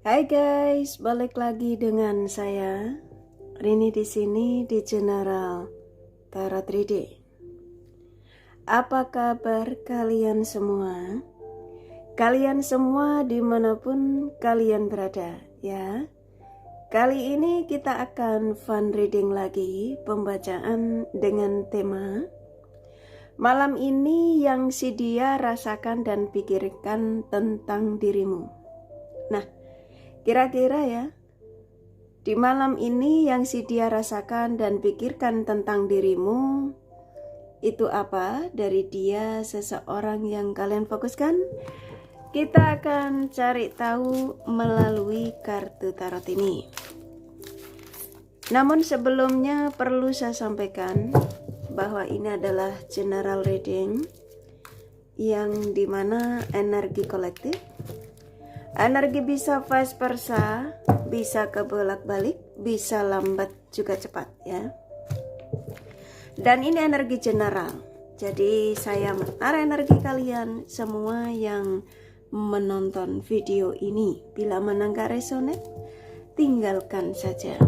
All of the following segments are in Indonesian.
Hai guys, balik lagi dengan saya Rini di sini di General Tarot 3D. Apa kabar kalian semua? Kalian semua dimanapun kalian berada ya. Kali ini kita akan fun reading lagi, pembacaan dengan tema malam ini yang si dia rasakan dan pikirkan tentang dirimu. Nah, kira-kira ya, di malam ini yang si dia rasakan dan pikirkan tentang dirimu, itu apa dari dia seseorang yang kalian fokuskan? Kita akan cari tahu melalui kartu tarot ini. Namun sebelumnya perlu saya sampaikan bahwa ini adalah general reading yang dimana energi kolektif. Energi bisa vice versa, bisa kebolak-balik, bisa lambat juga cepat ya. Dan ini energi general. Jadi saya menaruh energi kalian semua yang menonton video ini. Bila mana nggak resonate, tinggalkan saja.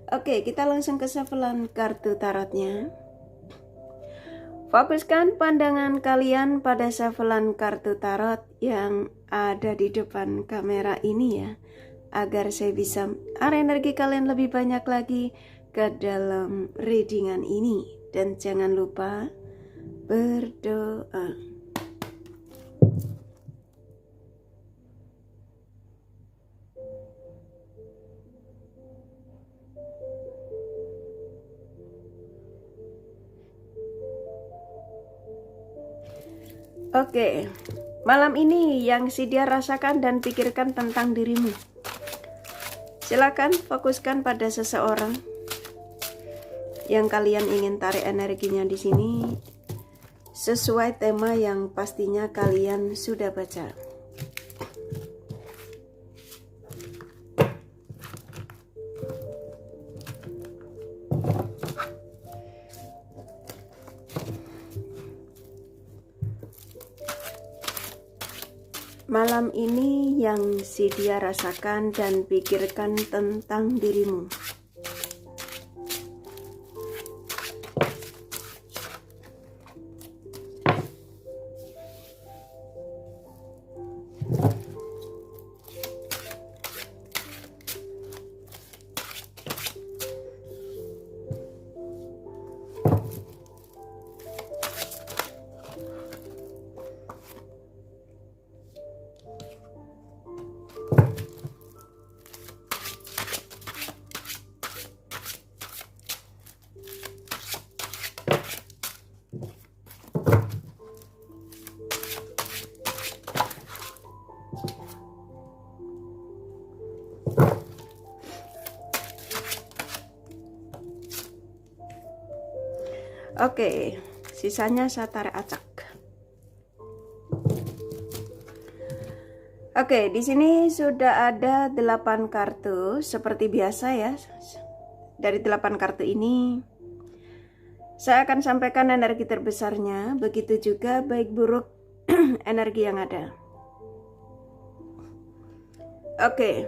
Oke, kita langsung ke shufflean kartu tarotnya. Fokuskan pandangan kalian pada shufflean kartu tarot yang ada di depan kamera ini ya, agar saya bisa arah energi kalian lebih banyak lagi ke dalam readingan ini. Dan jangan lupa berdoa. Oke, malam ini yang si dia rasakan dan pikirkan tentang dirimu. Silakan fokuskan pada seseorang yang kalian ingin tarik energinya di sini sesuai tema yang pastinya kalian sudah baca. Malam ini yang si dia rasakan dan pikirkan tentang dirimu. Oke, sisanya saya tarik acak. Oke, di sini sudah ada 8 kartu seperti biasa ya. Dari 8 kartu ini saya akan sampaikan energi terbesarnya, begitu juga baik buruk energi yang ada. Oke.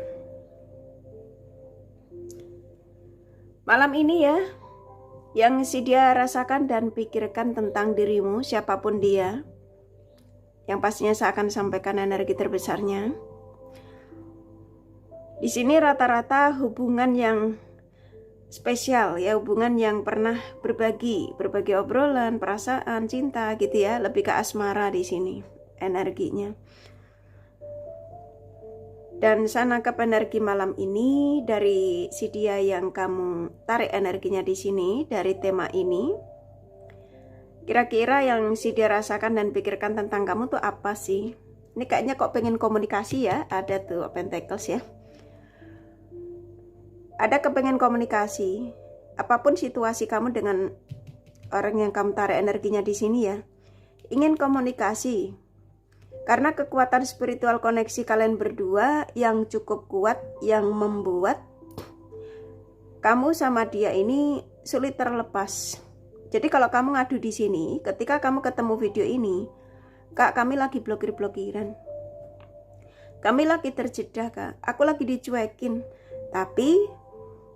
Malam ini ya, yang si dia rasakan dan pikirkan tentang dirimu, siapapun dia, yang pastinya saya akan sampaikan energi terbesarnya. Di sini rata-rata hubungan yang spesial ya, hubungan yang pernah berbagi obrolan, perasaan, cinta gitu ya, lebih ke asmara di sini energinya. Dan saya nangkap energi malam ini dari si dia yang kamu tarik energinya di sini dari tema ini. Kira-kira yang si dia rasakan dan pikirkan tentang kamu tuh apa sih? Ini kayaknya kok pengen komunikasi ya, ada tuh Pentacles ya. Ada kepengen komunikasi, apapun situasi kamu dengan orang yang kamu tarik energinya di sini ya. Ingin komunikasi. Karena kekuatan spiritual koneksi kalian berdua yang cukup kuat, yang membuat kamu sama dia ini sulit terlepas. Jadi kalau kamu ngadu di sini, ketika kamu ketemu video ini, Kak, kami lagi blokir-blokiran. kami lagi terjeda Kak, aku lagi dicuekin. Tapi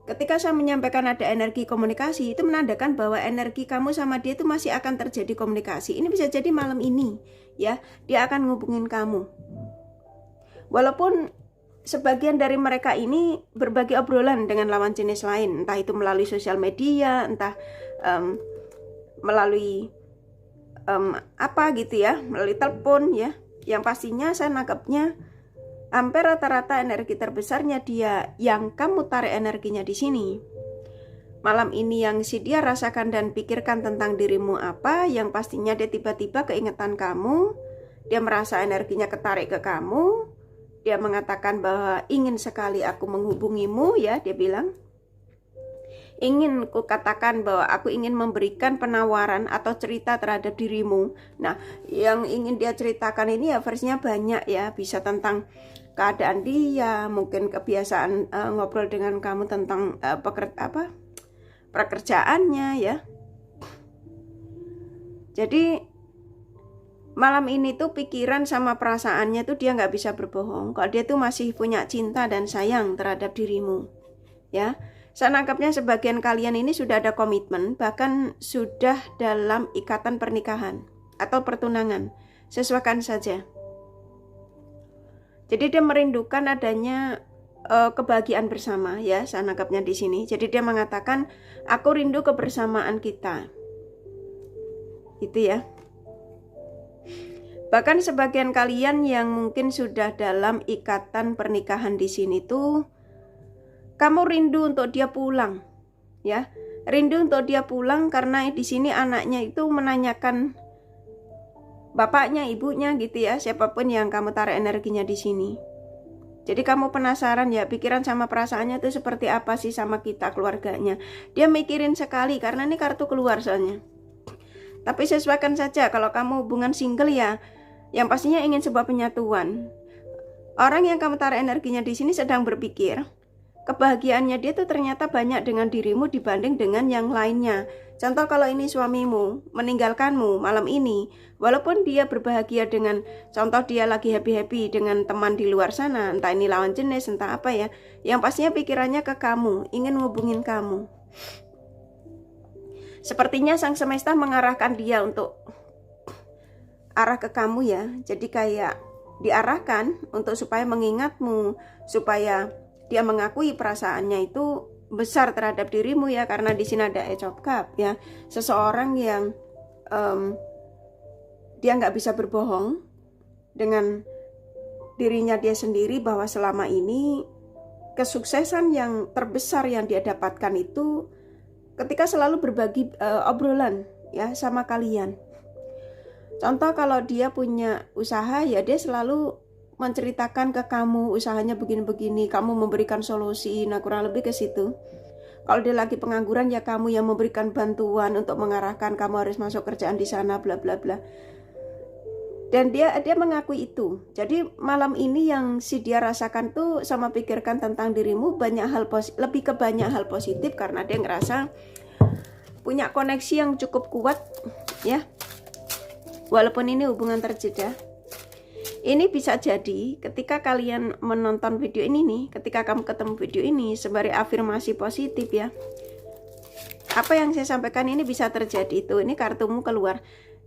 ketika saya menyampaikan ada energi komunikasi, itu menandakan bahwa energi kamu sama dia itu masih akan terjadi komunikasi. Ini bisa jadi malam ini ya, dia akan ngubungin kamu. Walaupun sebagian dari mereka ini berbagi obrolan dengan lawan jenis lain, entah itu melalui sosial media, entah melalui apa gitu ya, melalui telepon ya. Yang pastinya saya nangkepnya hampir rata-rata energi terbesarnya dia yang kamu tarik energinya di sini. Malam ini yang si dia rasakan dan pikirkan tentang dirimu apa, yang pastinya dia tiba-tiba keingetan kamu, dia merasa energinya ketarik ke kamu. Dia mengatakan bahwa ingin sekali aku menghubungimu ya, dia bilang. Ingin ku katakan bahwa aku ingin memberikan penawaran atau cerita terhadap dirimu. Nah, yang ingin dia ceritakan ini ya versinya banyak ya, bisa tentang keadaan dia, mungkin kebiasaan ngobrol dengan kamu tentang pekerjaannya ya. Jadi malam ini tuh pikiran sama perasaannya tuh dia nggak bisa berbohong. Kalau dia tuh masih punya cinta dan sayang terhadap dirimu, ya. Saya nangkapnya sebagian kalian ini sudah ada komitmen, bahkan sudah dalam ikatan pernikahan atau pertunangan. Sesuaikan saja. Jadi dia merindukan adanya kebahagiaan bersama, ya. Saya nangkapnya di sini. Jadi dia mengatakan, aku rindu kebersamaan kita. Itu ya. Bahkan sebagian kalian yang mungkin sudah dalam ikatan pernikahan di sini tuh, kamu rindu untuk dia pulang, ya, rindu untuk dia pulang karena di sini anaknya itu menanyakan bapaknya, ibunya gitu ya, siapapun yang kamu tarik energinya di sini. Jadi kamu penasaran ya, pikiran sama perasaannya itu seperti apa sih sama kita keluarganya. Dia mikirin sekali karena ini kartu keluar soalnya. Tapi sesuaikan saja kalau kamu hubungan single ya. Yang pastinya ingin sebuah penyatuan. Orang yang kamu tarik energinya di sini sedang berpikir, kebahagiaannya dia tuh ternyata banyak dengan dirimu dibanding dengan yang lainnya. Contoh kalau ini suamimu meninggalkanmu malam ini, walaupun dia berbahagia dengan, contoh dia lagi happy-happy dengan teman di luar sana, entah ini lawan jenis, entah apa ya, yang pastinya pikirannya ke kamu, ingin ngubungin kamu. Sepertinya sang semesta mengarahkan dia untuk arah ke kamu ya. Jadi kayak diarahkan untuk supaya mengingatmu, supaya dia mengakui perasaannya itu besar terhadap dirimu ya, karena di sini ada Ace of Cups ya. Seseorang yang dia nggak bisa berbohong dengan dirinya dia sendiri bahwa selama ini kesuksesan yang terbesar yang dia dapatkan itu ketika selalu berbagi obrolan ya sama kalian. Contoh kalau dia punya usaha ya dia selalu menceritakan ke kamu usahanya begini-begini, kamu memberikan solusi, nah kurang lebih ke situ. Kalau dia lagi pengangguran ya kamu yang memberikan bantuan untuk mengarahkan kamu harus masuk kerjaan di sana bla bla bla. Dan dia mengakui itu. Jadi malam ini yang si dia rasakan tuh sama pikirkan tentang dirimu banyak hal lebih ke banyak hal positif karena dia ngerasa punya koneksi yang cukup kuat ya. Walaupun ini hubungan terjeda. Ini bisa jadi ketika kalian menonton video ini nih, ketika kamu ketemu video ini sebagai afirmasi positif ya. Apa yang saya sampaikan ini bisa terjadi itu. Ini kartumu keluar.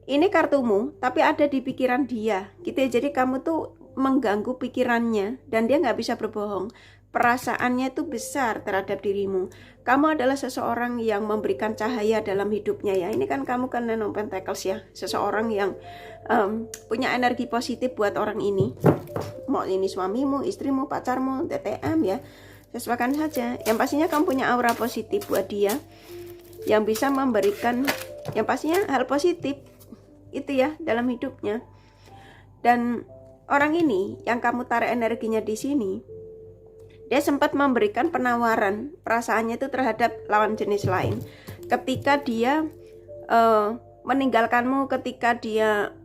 Ini kartumu, tapi ada di pikiran dia gitu ya. Jadi kamu tuh mengganggu pikirannya dan dia nggak bisa berbohong. Perasaannya itu besar terhadap dirimu. Kamu adalah seseorang yang memberikan cahaya dalam hidupnya ya. Ini kan kamu kan Nine of Pentacles ya. Seseorang yang punya energi positif buat orang ini. Mau ini suamimu, istrimu, pacarmu, TTM ya. Sesuaikan saja. Yang pastinya kamu punya aura positif buat dia. Yang bisa memberikan, yang pastinya hal positif itu ya dalam hidupnya. Dan orang ini yang kamu tarik energinya di sini, dia sempat memberikan penawaran perasaannya itu terhadap lawan jenis lain. Ketika dia meninggalkanmu, ketika dia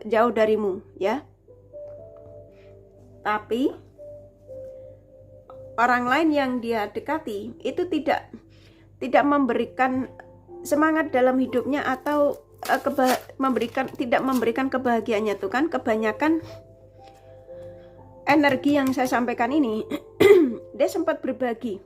jauh darimu, ya. Tapi orang lain yang dia dekati itu tidak memberikan semangat dalam hidupnya atau tidak memberikan kebahagiaannya tuh kan. Kebanyakan energi yang saya sampaikan ini dia sempat berbagi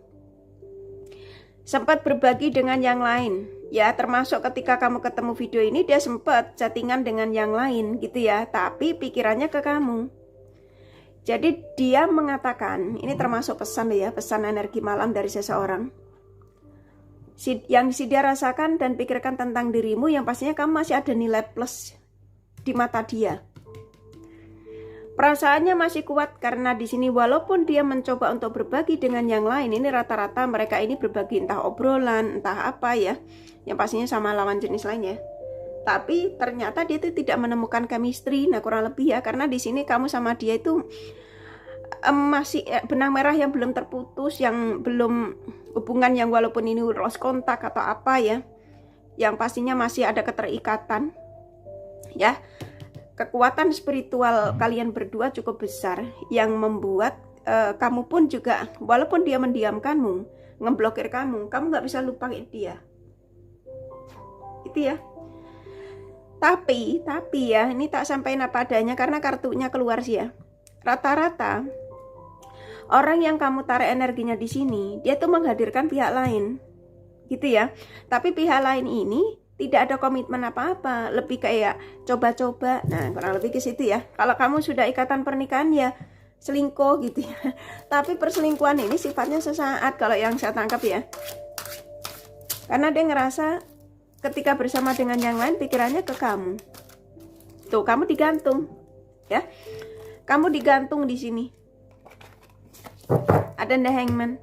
dengan yang lain ya, termasuk ketika kamu ketemu video ini dia sempat chattingan dengan yang lain gitu ya, tapi pikirannya ke kamu. Jadi dia mengatakan, ini termasuk pesan ya, pesan energi malam dari seseorang yang dia rasakan dan pikirkan tentang dirimu, yang pastinya kamu masih ada nilai plus di mata dia. Perasaannya masih kuat karena di sini walaupun dia mencoba untuk berbagi dengan yang lain, ini rata-rata mereka ini berbagi entah obrolan, entah apa ya, yang pastinya sama lawan jenis lainnya. Tapi ternyata dia itu tidak menemukan chemistry, nah kurang lebih ya, karena di sini kamu sama dia itu masih benang merah yang belum terputus, yang belum hubungan yang walaupun ini lost kontak atau apa ya, yang pastinya masih ada keterikatan ya. Kekuatan spiritual kalian berdua cukup besar yang membuat kamu pun juga walaupun dia mendiamkanmu, ngeblokir kamu nggak bisa lupain dia itu ya. Tapi ya ini tak sampaikan apa adanya karena kartunya keluar sih ya. Rata-rata orang yang kamu tarik energinya di sini, dia tuh menghadirkan pihak lain, gitu ya. Tapi pihak lain ini tidak ada komitmen apa-apa, lebih kayak coba-coba. Nah, kurang lebih ke situ ya. Kalau kamu sudah ikatan pernikahan ya selingkuh gitu ya. Tapi perselingkuhan ini sifatnya sesaat kalau yang saya tangkap ya. Karena dia ngerasa ketika bersama dengan yang lain pikirannya ke kamu. Tuh, kamu digantung, ya. Kamu digantung di sini. Ada The Hangman.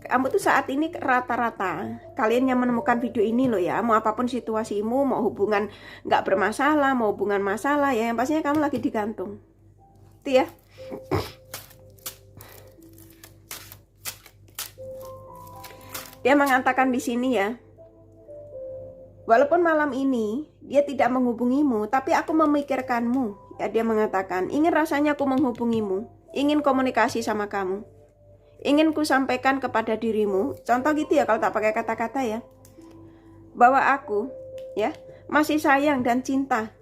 Kamu tuh saat ini rata-rata kalian yang menemukan video ini loh ya, mau apapun situasimu, mau hubungan nggak bermasalah, mau hubungan masalah ya, yang pastinya kamu lagi digantung. Itu ya. Dia mengatakan di sini ya, walaupun malam ini dia tidak menghubungimu, tapi aku memikirkanmu. Ya, dia mengatakan, ingin rasanya aku menghubungimu, ingin komunikasi sama kamu, ingin ku sampaikan kepada dirimu. Contoh gitu ya kalau tak pakai kata-kata ya, bahwa aku ya masih sayang dan cinta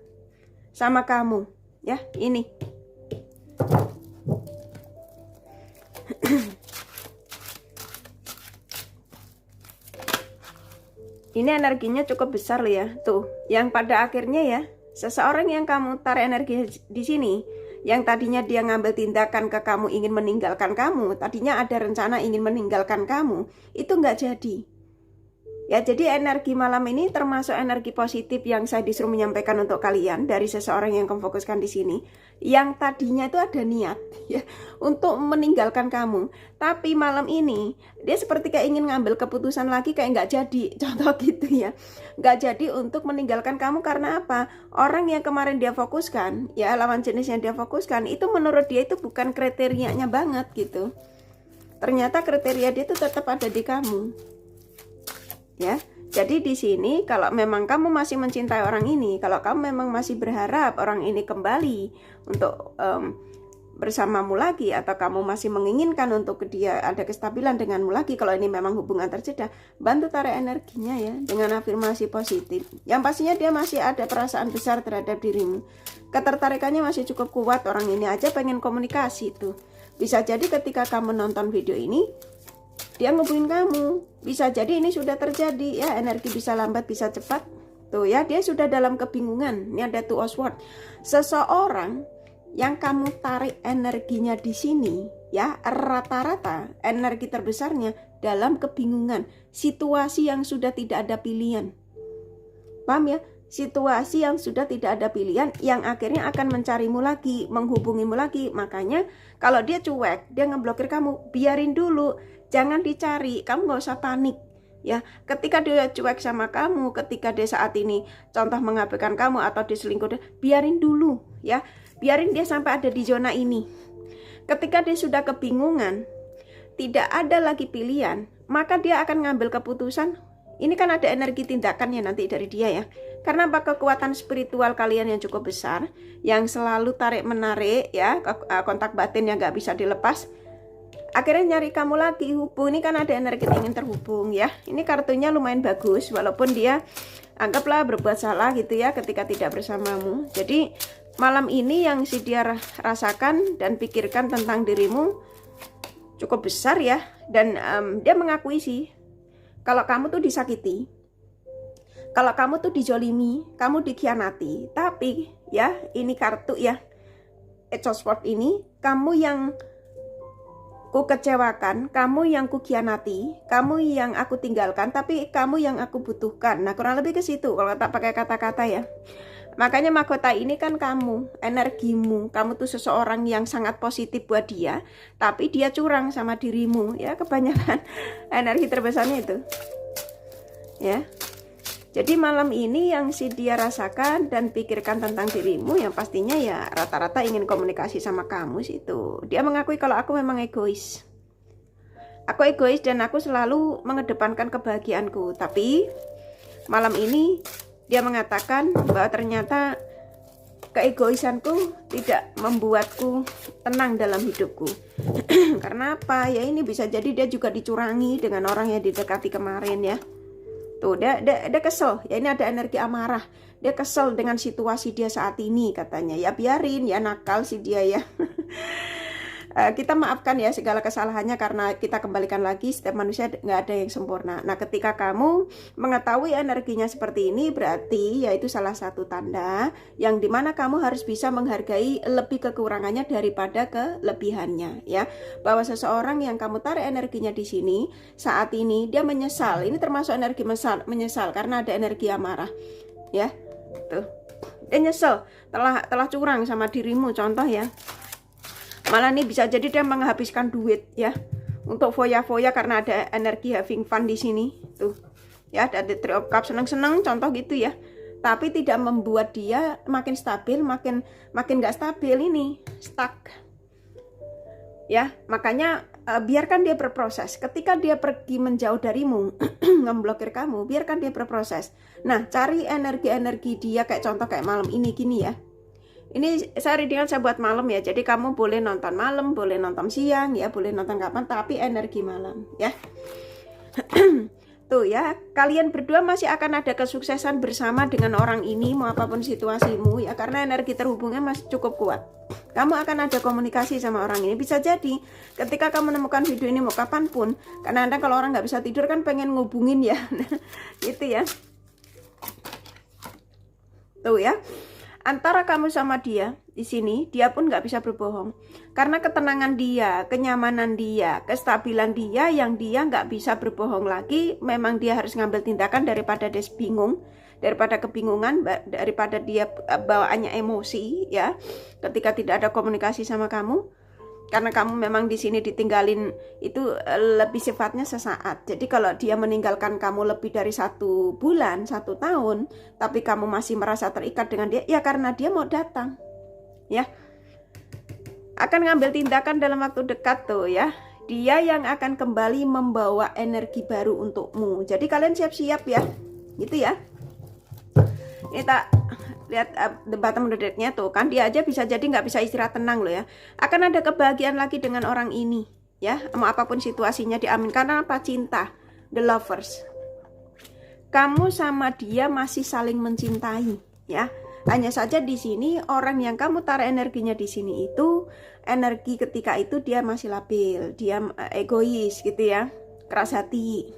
sama kamu ya. Ini ini energinya cukup besar loh ya. Tuh, yang pada akhirnya ya, seseorang yang kamu tarik energi di sini, yang tadinya dia ngambil tindakan ke kamu, ingin meninggalkan kamu, tadinya ada rencana ingin meninggalkan kamu, itu nggak jadi. Ya, jadi energi malam ini termasuk energi positif yang saya disuruh menyampaikan untuk kalian dari seseorang yang kamu fokuskan di sini, yang tadinya itu ada niat ya untuk meninggalkan kamu, tapi malam ini dia seperti kayak ingin ngambil keputusan lagi, kayak nggak jadi, contoh gitu ya, nggak jadi untuk meninggalkan kamu. Karena apa? Orang yang kemarin dia fokuskan ya, lawan jenis yang dia fokuskan itu menurut dia itu bukan kriterianya banget gitu. Ternyata kriteria dia itu tetap ada di kamu. Ya, jadi di sini kalau memang kamu masih mencintai orang ini, kalau kamu memang masih berharap orang ini kembali untuk bersamamu lagi, atau kamu masih menginginkan untuk dia ada kestabilan denganmu lagi, kalau ini memang hubungan tercegah, bantu tarik energinya ya dengan afirmasi positif. Yang pastinya dia masih ada perasaan besar terhadap dirimu. Ketertarikannya masih cukup kuat, orang ini aja pengen komunikasi tuh. Bisa jadi ketika kamu nonton video ini, dia ngubungin kamu. Bisa jadi ini sudah terjadi ya, energi bisa lambat bisa cepat. Tuh ya, dia sudah dalam kebingungan. Ini ada Two of Swords. Seseorang yang kamu tarik energinya di sini ya, rata-rata energi terbesarnya dalam kebingungan, situasi yang sudah tidak ada pilihan. Paham ya? Situasi yang sudah tidak ada pilihan, yang akhirnya akan mencarimu lagi, menghubungimu lagi. Makanya kalau dia cuek, dia ngeblokir kamu, biarin dulu, jangan dicari, kamu nggak usah panik ya. Ketika dia cuek sama kamu, ketika dia saat ini contoh mengabaikan kamu atau diselingkuh, biarin dulu ya, biarin dia sampai ada di zona ini. Ketika dia sudah kebingungan, tidak ada lagi pilihan, maka dia akan ngambil keputusan. Ini kan ada energi tindakannya nanti dari dia ya. Karena apa? Kekuatan spiritual kalian yang cukup besar, yang selalu tarik-menarik ya, kontak batin yang gak bisa dilepas, akhirnya nyari kamu lagi, hubung. Ini kan ada energi ingin terhubung ya. Ini kartunya lumayan bagus, walaupun dia anggaplah berbuat salah gitu ya ketika tidak bersamamu. Jadi malam ini yang si dia rasakan dan pikirkan tentang dirimu cukup besar ya. Dan dia mengakui sih kalau kamu tuh disakiti, kalau kamu tuh dijolimi, kamu dikhianati. Tapi ya, ini kartu ya, Eight of Swords ini, kamu yang ku kecewakan, kamu yang ku khianati, kamu yang aku tinggalkan, tapi kamu yang aku butuhkan. Nah, kurang lebih ke situ kalau tak pakai kata-kata ya. Makanya mahkota ini kan kamu, energimu. Kamu tuh seseorang yang sangat positif buat dia, tapi dia curang sama dirimu. Ya, kebanyakan energi terbesarnya itu. Ya. Jadi malam ini yang si dia rasakan dan pikirkan tentang dirimu, yang pastinya ya rata-rata ingin komunikasi sama kamu sih itu. Dia mengakui kalau aku memang egois. Aku egois dan aku selalu mengedepankan kebahagiaanku. Tapi malam ini dia mengatakan bahwa ternyata keegoisanku tidak membuatku tenang dalam hidupku. Karena apa? Ya ini bisa jadi dia juga dicurangi dengan orang yang didekati kemarin ya. Tuh, dia kesel. Ya ini ada energi amarah. Dia kesel dengan situasi dia saat ini katanya. Ya biarin, ya nakal sih dia ya. Kita maafkan ya segala kesalahannya karena kita kembalikan lagi setiap manusia nggak ada yang sempurna. Nah, ketika kamu mengetahui energinya seperti ini, berarti yaitu salah satu tanda yang dimana kamu harus bisa menghargai lebih kekurangannya daripada kelebihannya ya. Bahwa seseorang yang kamu tarik energinya di sini saat ini dia menyesal. Ini termasuk energi menyesal karena ada energi amarah ya. Tuh, dia nyesel telah curang sama dirimu, contoh ya. Malah nih bisa jadi dia menghabiskan duit ya untuk foya-foya karena ada energi having fun di sini tuh ya. Ada Three of Cups, seneng-seneng contoh gitu ya, tapi tidak membuat dia makin stabil, makin nggak stabil, ini stuck ya. Makanya biarkan dia berproses. Ketika dia pergi menjauh darimu, ngeblokir kamu, biarkan dia berproses. Nah, cari energi-energi dia, kayak contoh kayak malam ini gini ya. Ini saya readingan saya buat malam ya, jadi kamu boleh nonton malam, boleh nonton siang ya, boleh nonton kapan, tapi energi malam ya. Tuh ya, kalian berdua masih akan ada kesuksesan bersama dengan orang ini, mau apapun situasimu ya, karena energi terhubungnya masih cukup kuat. Kamu akan ada komunikasi sama orang ini. Bisa jadi ketika kamu menemukan video ini mau kapanpun, karena kadang kalau orang nggak bisa tidur kan pengen ngubungin ya, gitu ya. Tuh ya. Antara kamu sama dia di sini, dia pun nggak bisa berbohong karena ketenangan dia, kenyamanan dia, kestabilan dia, yang dia nggak bisa berbohong lagi. Memang dia harus ngambil tindakan daripada dia bingung, daripada kebingungan, daripada dia bawaannya emosi ya. Ketika tidak ada komunikasi sama kamu, karena kamu memang di sini ditinggalin itu lebih sifatnya sesaat. Jadi kalau dia meninggalkan kamu lebih dari 1 bulan, 1 tahun, tapi kamu masih merasa terikat dengan dia, ya karena dia mau datang, ya. Akan ngambil tindakan dalam waktu dekat tuh ya. Dia yang akan kembali membawa energi baru untukmu. Jadi kalian siap-siap ya, gitu ya. Ini tak lihat the bottom of the deck-nya tuh kan, dia aja bisa jadi nggak bisa istirahat tenang loh ya. Akan ada kebahagiaan lagi dengan orang ini ya, mau apapun situasinya diamin. Karena apa? Cinta, the lovers. Kamu sama dia masih saling mencintai ya. Hanya saja di sini orang yang kamu tarik energinya di sini itu energi ketika itu dia masih labil, dia egois gitu ya, keras hati.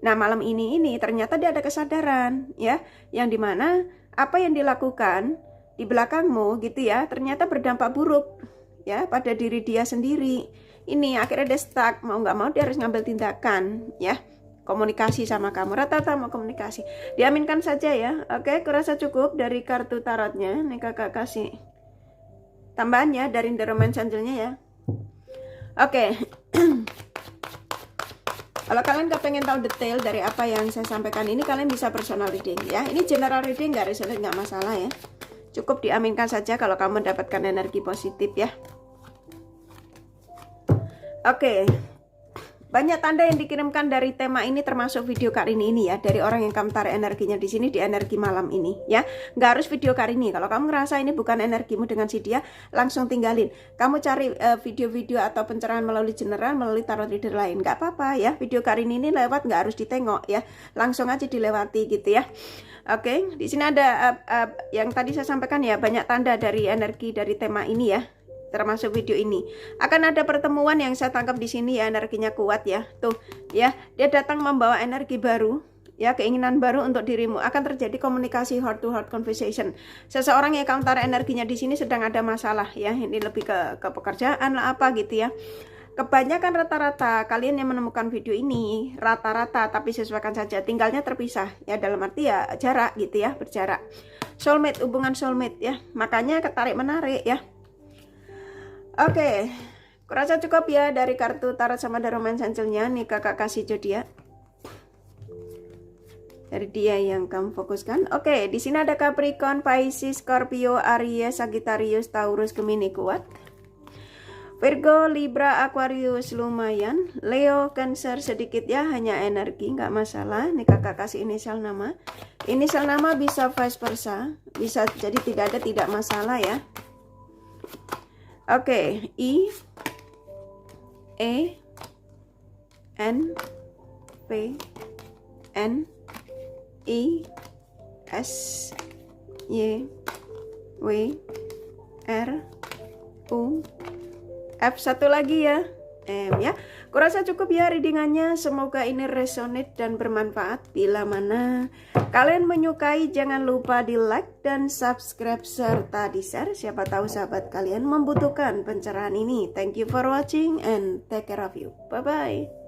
Nah malam ini ternyata dia ada kesadaran ya, yang dimana apa yang dilakukan di belakangmu gitu ya, ternyata berdampak buruk ya pada diri dia sendiri. Ini akhirnya dia stuck, mau nggak mau dia harus ngambil tindakan ya, komunikasi sama kamu. Rata-rata mau komunikasi, diaminkan saja ya. Oke, kurasa cukup dari kartu tarotnya. Nih kakak kasih tambahannya dari The Romance Angel-nya ya. Oke. Kalau kalian kepengen tahu detail dari apa yang saya sampaikan ini, kalian bisa personal reading ya. Ini general reading, nggak resonate, nggak masalah ya. Cukup diaminkan saja kalau kamu mendapatkan energi positif ya. Oke. Banyak tanda yang dikirimkan dari tema ini termasuk video Karini ini ya, dari orang yang kamu tarik energinya di sini di energi malam ini ya. Nggak harus video Karini. Kalau kamu ngerasa ini bukan energimu dengan si dia, langsung tinggalin. Kamu cari video-video atau pencerahan melalui general, melalui tarot reader lain. Nggak apa-apa ya. Video Karini ini lewat nggak harus ditengok ya. Langsung aja dilewati gitu ya. Oke, di sini ada yang tadi saya sampaikan ya, banyak tanda dari energi dari tema ini ya. Termasuk video ini akan ada pertemuan yang saya tangkap di sini ya, energinya kuat ya, tuh ya, dia datang membawa energi baru ya, keinginan baru untuk dirimu. Akan terjadi komunikasi heart to heart conversation. Seseorang yang kamu tarik energinya di sini sedang ada masalah ya, ini lebih ke pekerjaan lah apa gitu ya. Kebanyakan rata-rata kalian yang menemukan video ini rata-rata, tapi sesuaikan saja, tinggalnya terpisah ya, dalam arti ya jarak gitu ya, berjarak. Soulmate, hubungan soulmate ya, makanya ketarik menarik ya. Oke, kurasa cukup ya dari kartu tarot sama dari romance angel-nya. Nih kakak kasih zodiak dari dia yang kamu fokuskan. Oke, di sini ada Capricorn, Pisces, Scorpio, Aries, Sagittarius, Taurus, Gemini kuat. Virgo, Libra, Aquarius lumayan. Leo, Cancer sedikit ya, hanya energi, nggak masalah. Nih kakak kasih inisial nama. Inisial nama bisa vice versa, bisa jadi tidak ada, tidak masalah ya. Oke, I, E, N, P, N, I, S, Y, W, R, U, F, satu lagi ya, M ya. Kurasa cukup ya readingannya, semoga ini resonate dan bermanfaat. Bila mana kalian menyukai, jangan lupa di like dan subscribe serta di share. Siapa tahu sahabat kalian membutuhkan pencerahan ini. Thank you for watching and take care of you. Bye bye.